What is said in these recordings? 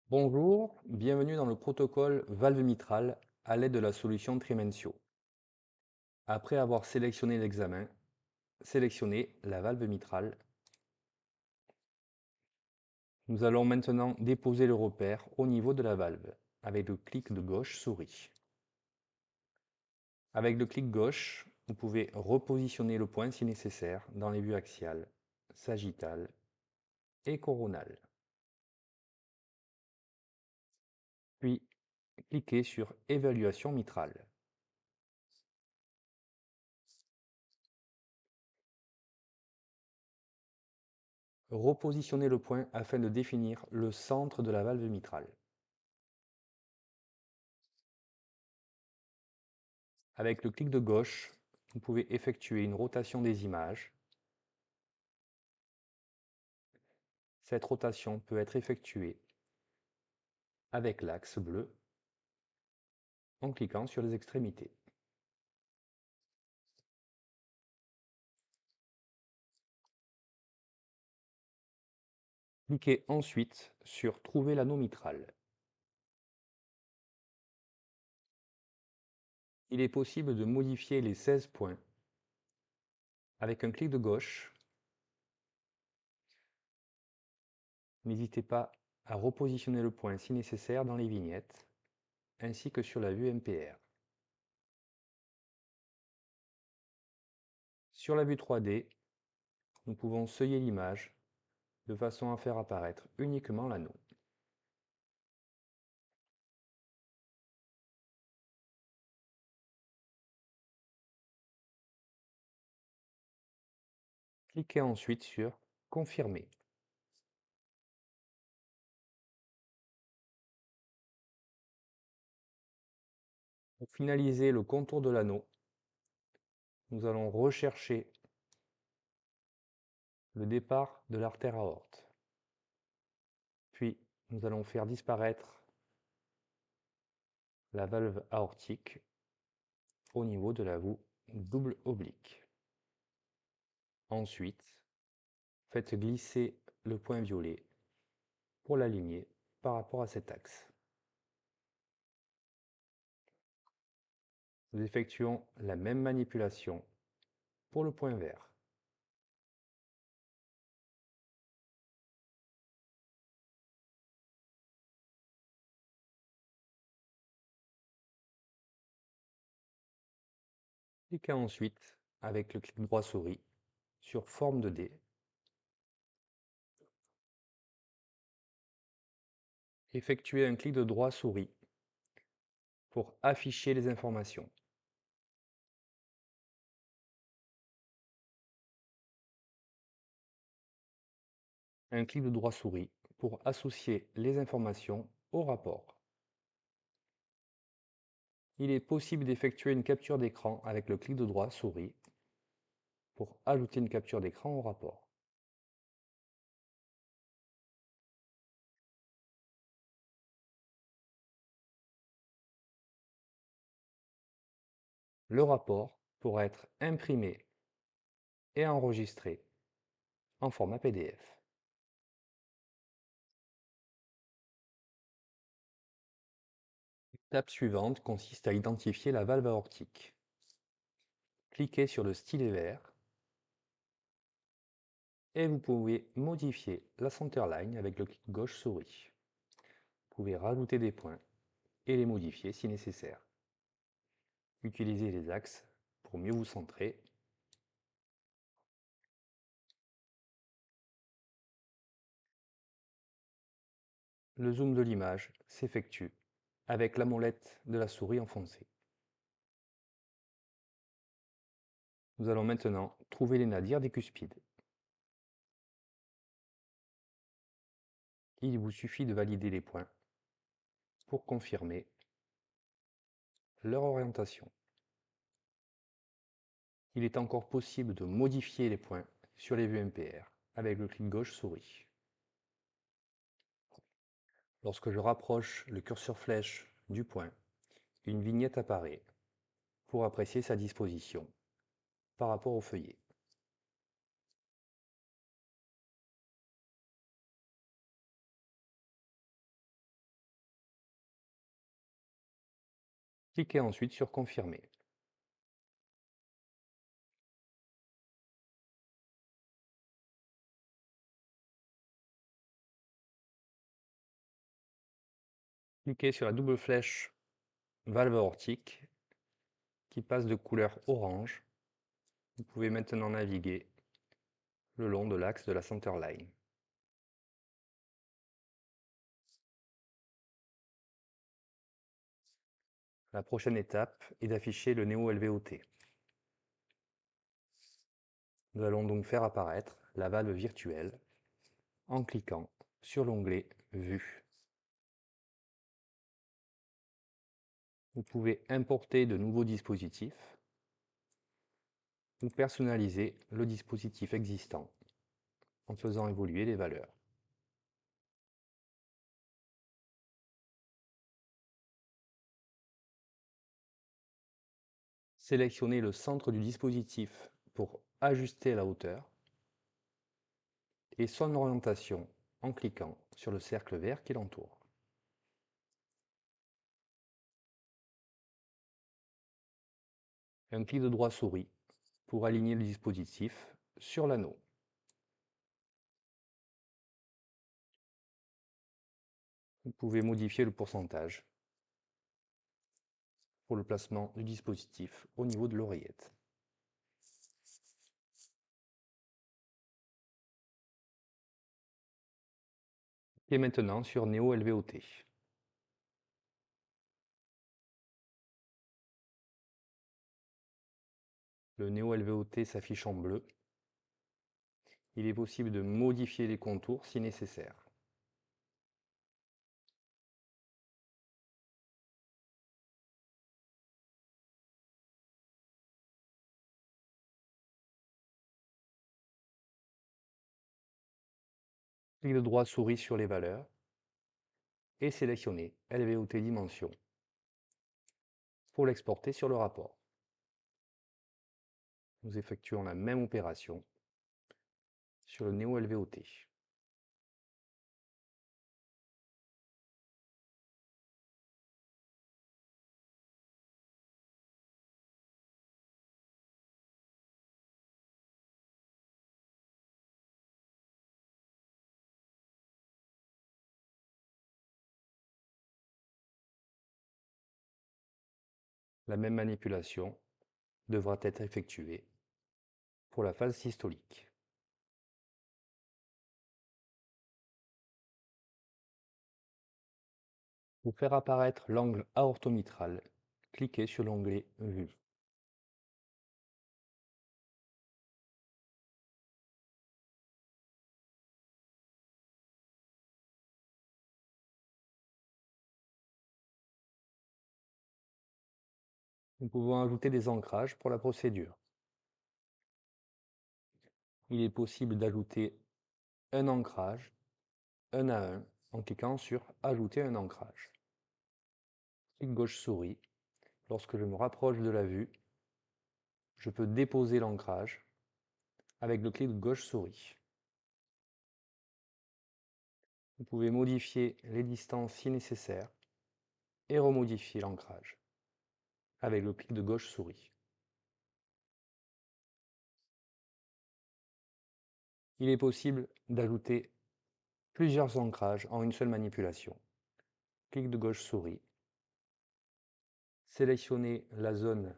Bonjour, bienvenue dans le protocole valve mitrale à l'aide de la solution Trimencio. Après avoir sélectionné l'examen, sélectionnez la valve mitrale. Nous allons maintenant déposer le repère au niveau de la valve avec le clic de gauche souris. Avec le clic gauche, vous pouvez repositionner le point si nécessaire dans les vues axiales, sagittales et coronales. Puis, cliquez sur Évaluation mitrale. Repositionnez le point afin de définir le centre de la valve mitrale. Avec le clic de gauche, vous pouvez effectuer une rotation des images. Cette rotation peut être effectuée avec l'axe bleu en cliquant sur les extrémités. Cliquez ensuite sur Trouver l'anneau mitral. Il est possible de modifier les 16 points avec un clic de gauche. N'hésitez pas à repositionner le point si nécessaire dans les vignettes, ainsi que sur la vue MPR. Sur la vue 3D, nous pouvons seuiller l'image de façon à faire apparaître uniquement l'anneau. Cliquez ensuite sur Confirmer. Pour finaliser le contour de l'anneau, nous allons rechercher le départ de l'artère aorte. Puis, nous allons faire disparaître la valve aortique au niveau de la voue double oblique. Ensuite, faites glisser le point violet pour l'aligner par rapport à cet axe. Nous effectuons la même manipulation pour le point vert. Cliquez ensuite avec le clic droit souris sur Forme de D. Effectuez un clic de droit souris pour afficher les informations. Un clic de droit souris pour associer les informations au rapport. Il est possible d'effectuer une capture d'écran avec le clic de droit souris pour ajouter une capture d'écran au rapport. Le rapport pourra être imprimé et enregistré en format PDF. L'étape suivante consiste à identifier la valve aortique. Cliquez sur le stylet vert et vous pouvez modifier la centerline avec le clic gauche souris. Vous pouvez rajouter des points et les modifier si nécessaire. Utilisez les axes pour mieux vous centrer. Le zoom de l'image s'effectue avec la molette de la souris enfoncée. Nous allons maintenant trouver les nadirs décuspides. Il vous suffit de valider les points pour confirmer leur orientation. Il est encore possible de modifier les points sur les vues MPR avec le clic gauche souris. Lorsque je rapproche le curseur flèche du point, une vignette apparaît pour apprécier sa disposition par rapport au feuillet. Cliquez ensuite sur Confirmer. Cliquez sur la double flèche valve aortique qui passe de couleur orange. Vous pouvez maintenant naviguer le long de l'axe de la centerline. La prochaine étape est d'afficher le néo-LVOT. Nous allons donc faire apparaître la valve virtuelle en cliquant sur l'onglet Vue. Vous pouvez importer de nouveaux dispositifs ou personnaliser le dispositif existant en faisant évoluer les valeurs. Sélectionnez le centre du dispositif pour ajuster la hauteur et son orientation en cliquant sur le cercle vert qui l'entoure. Un clic de droit souris pour aligner le dispositif sur l'anneau. Vous pouvez modifier le pourcentage pour le placement du dispositif au niveau de l'oreillette. Et maintenant sur Neo LVOT. Le Neo LVOT s'affiche en bleu. Il est possible de modifier les contours si nécessaire. Clic de droit souris sur les valeurs et sélectionnez LVOT Dimension pour l'exporter sur le rapport. Nous effectuons la même opération sur le Neo LVOT. La même manipulation devra être effectuée pour la phase systolique. Pour faire apparaître l'angle aortomitral, cliquez sur l'onglet Vue. Nous pouvons ajouter des ancrages pour la procédure. Il est possible d'ajouter un ancrage, un à un, en cliquant sur Ajouter un ancrage. Clic gauche souris. Lorsque je me rapproche de la vue, je peux déposer l'ancrage avec le clic gauche souris. Vous pouvez modifier les distances si nécessaire et remodifier l'ancrage avec le clic de gauche souris. Il est possible d'ajouter plusieurs ancrages en une seule manipulation. Clic de gauche souris. Sélectionnez la zone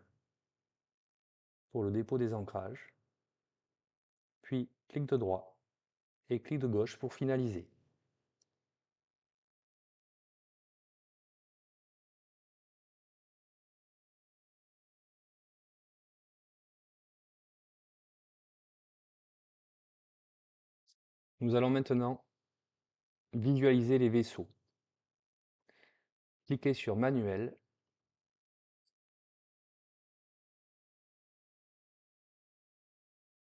pour le dépôt des ancrages, puis clic de droit et clic de gauche pour finaliser. Nous allons maintenant visualiser les vaisseaux. Cliquez sur Manuel,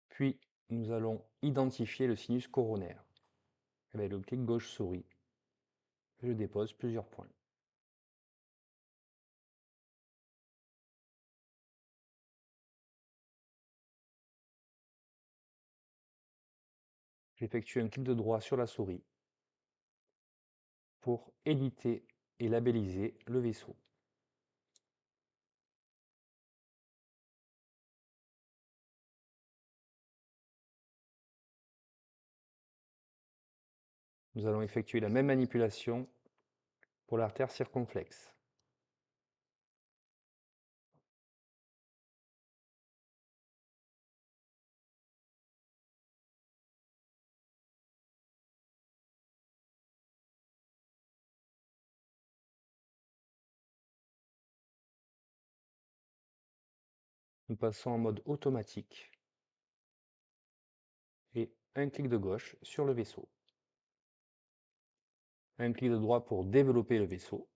puis nous allons identifier le sinus coronaire. Avec le clic gauche souris, je dépose plusieurs points. J'effectue un clic de droit sur la souris pour éditer et labelliser le vaisseau. Nous allons effectuer la même manipulation pour l'artère circonflexe. Nous passons en mode automatique et un clic de gauche sur le vaisseau. Un clic de droit pour développer le vaisseau.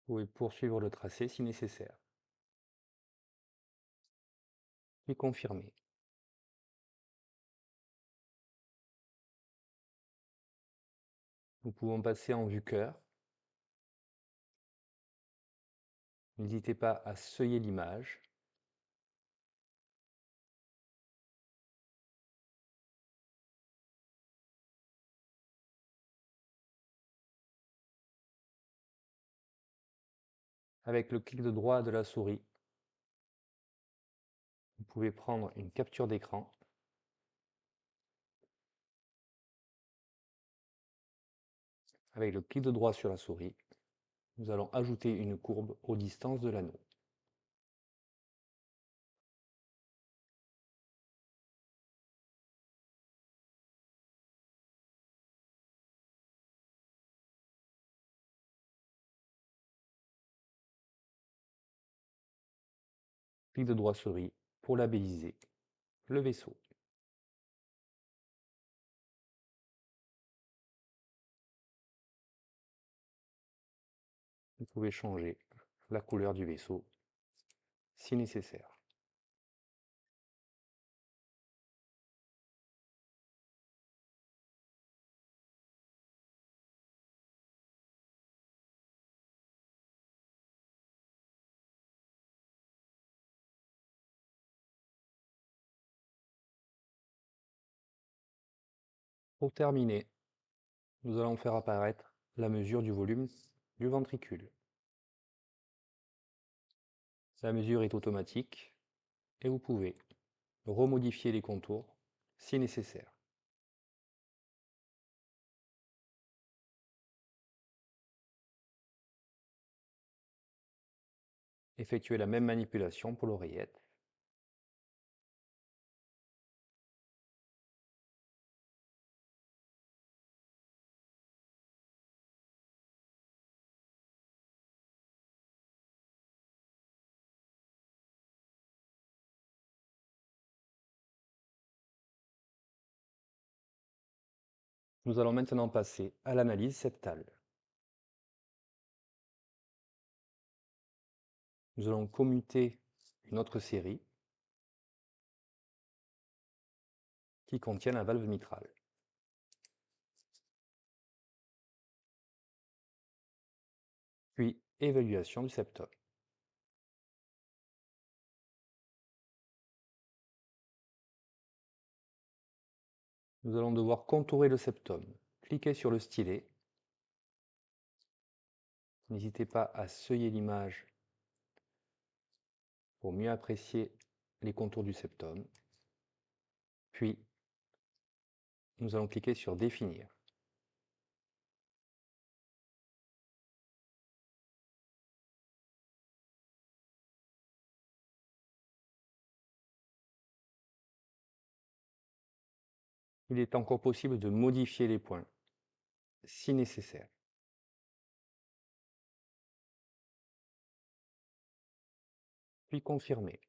Vous pouvez poursuivre le tracé si nécessaire. Puis confirmer. Nous pouvons passer en vue cœur. N'hésitez pas à seuiller l'image. Avec le clic de droit de la souris, vous pouvez prendre une capture d'écran. Avec le clic de droit sur la souris, nous allons ajouter une courbe aux distances de l'anneau. Clic de droit souris pour labelliser le vaisseau. Vous pouvez changer la couleur du vaisseau si nécessaire. Pour terminer, nous allons faire apparaître la mesure du volume du ventricule. La mesure est automatique et vous pouvez remodifier les contours si nécessaire. Effectuez la même manipulation pour l'oreillette. Nous allons maintenant passer à l'analyse septale. Nous allons commuter une autre série qui contient la valve mitrale. Puis évaluation du septum. Nous allons devoir contourer le septum. Cliquez sur le stylet. N'hésitez pas à seuiller l'image pour mieux apprécier les contours du septum. Puis, nous allons cliquer sur Définir. Il est encore possible de modifier les points, si nécessaire. Puis confirmer.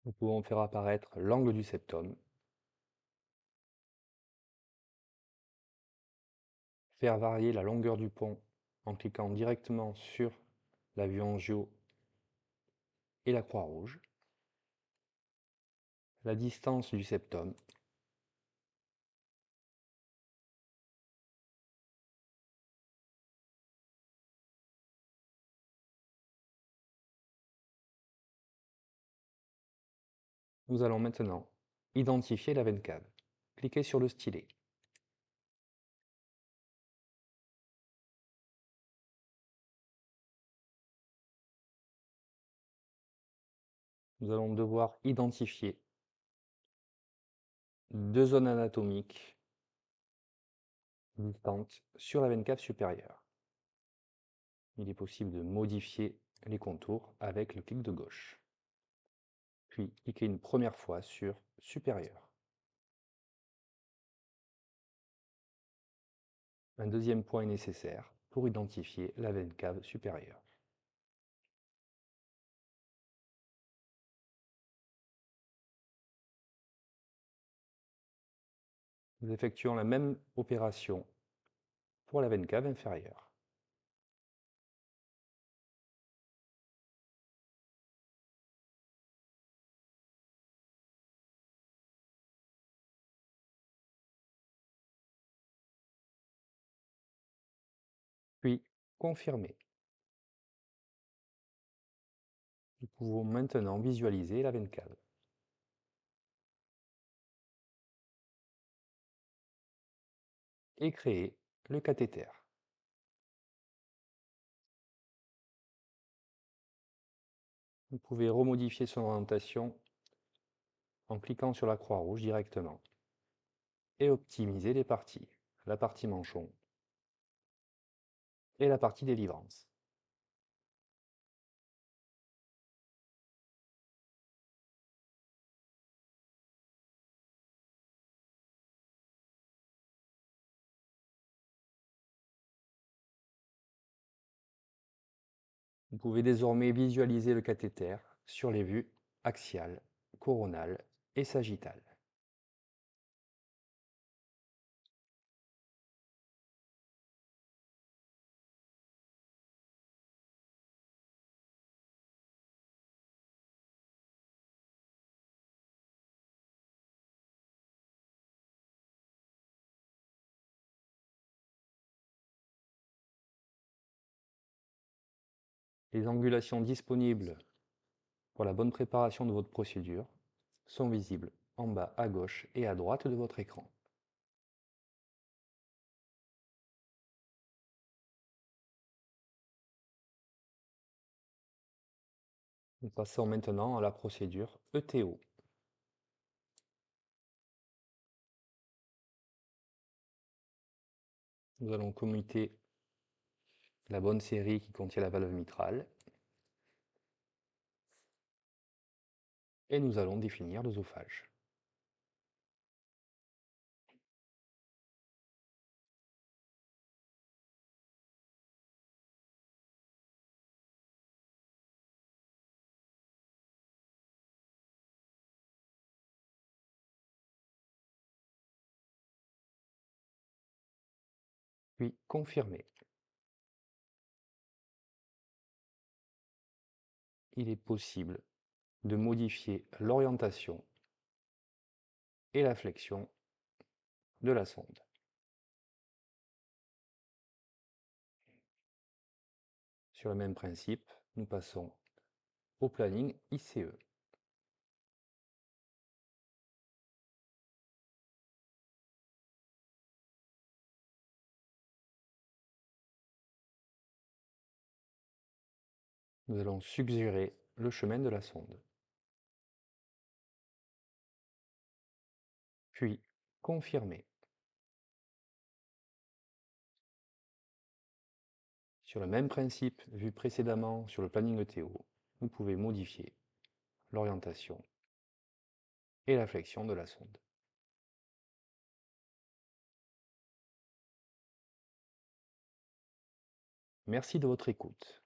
Nous pouvons faire apparaître l'angle du septum, faire varier la longueur du pont en cliquant directement sur la vue angio et la croix rouge, la distance du septum, nous allons maintenant identifier la veine cave. Cliquez sur le stylet. Nous allons devoir identifier deux zones anatomiques distantes sur la veine cave supérieure. Il est possible de modifier les contours avec le clic de gauche. Puis cliquez une première fois sur supérieur. Un deuxième point est nécessaire pour identifier la veine cave supérieure. Nous effectuons la même opération pour la veine cave inférieure. Puis confirmer. Nous pouvons maintenant visualiser la veine cave. Et créer le cathéter. Vous pouvez remodifier son orientation en cliquant sur la croix rouge directement et optimiser les parties, la partie manchon et la partie délivrance. Vous pouvez désormais visualiser le cathéter sur les vues axiale, coronale et sagittale. Les angulations disponibles pour la bonne préparation de votre procédure sont visibles en bas à gauche et à droite de votre écran. Nous passons maintenant à la procédure ETO. Nous allons commuter la bonne série qui contient la valve mitrale et nous allons définir l'œsophage. Puis confirmer. Il est possible de modifier l'orientation et la flexion de la sonde. Sur le même principe, nous passons au planning ICE. Nous allons suggérer le chemin de la sonde. Puis confirmer. Sur le même principe vu précédemment sur le planning ETO, vous pouvez modifier l'orientation et la flexion de la sonde. Merci de votre écoute.